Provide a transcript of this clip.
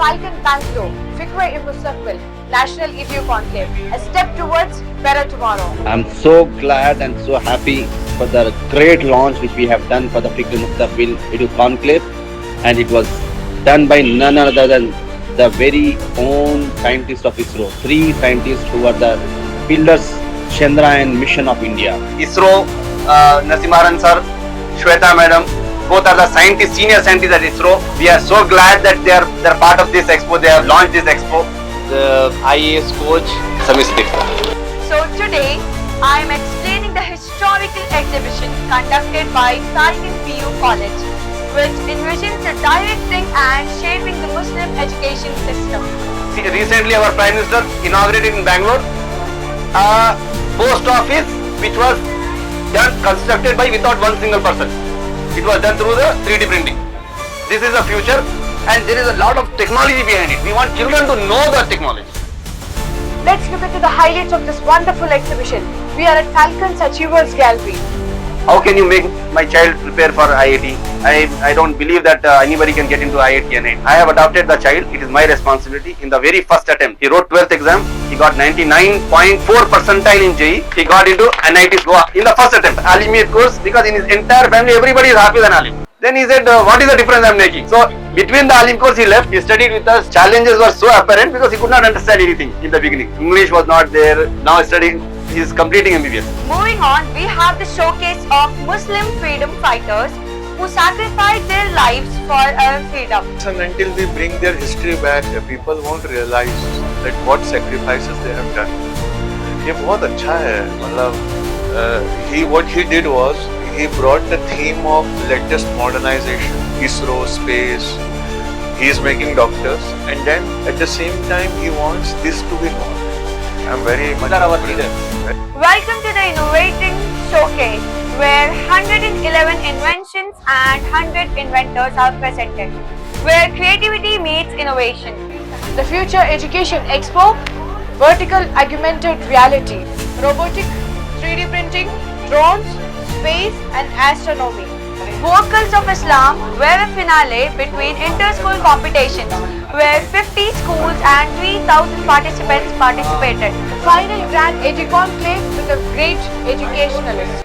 Falcon Bangalore, Fikr-e-Mustaqbal, National Edu Conclave, a step towards better tomorrow. I'm so glad and so happy for the great launch which we have done for the Fikr-e-Mustaqbal Edu Conclave, and it was done by none other than the very own scientists of ISRO. Three scientists who are the pillars Chandrayaan mission of India. ISRO, Nasimaran sir, Shweta madam, both are the scientists, senior scientists at ISRO. We are so glad that they're part of this expo. They have launched this expo. The IAS coach, Samistik. So today, I am explaining the historical exhibition conducted by Falcon PU College, which envisions the directing and shaping the Muslim education system. Recently, our Prime Minister inaugurated in Bangalore a post office which was constructed by without one single person. It was done through the 3D printing. This is the future, and there is a lot of technology behind it. We want children to know the technology. Let's look into the highlights of this wonderful exhibition. We are at Falcon's Achievers Gallery. How can you make my child prepare for IIT? I don't believe that anybody can get into IIT and NIT. I have adopted the child. It is my responsibility. In the very first attempt, he wrote 12th exam. He got 99.4 percentile in JEE. He got into NIT Goa in the first attempt. Alimiyat course, because in his entire family everybody is happy than Alim. Then he said, what is the difference I am making? So between the Alim course he left, he studied with us. Challenges were so apparent because he could not understand anything in the beginning. English was not there. Now studying, he is completing MBBS. Moving on, we have the showcase of Muslim freedom fighters who sacrificed their lives for our freedom. And until we bring their history back, people won't realize that what sacrifices they have done. ये बहुत अच्छा है, मतलब what he did was he brought the theme of latest modernization, ISRO, space. He is making doctors, and then at the same time he wants this to be known. I'm very much our leader. Welcome to the Innovating Showcase, where 111 inventions and 100 inventors are presented, where creativity meets innovation. The Future Education Expo, Vertical Augmented Reality, Robotic, 3D Printing, Drones, Space and Astronomy. Vocals of Islam, where a finale between inter-school competitions, where 50 schools and 3,000 participants participated. Final Grand Educonclave with a great educationalist.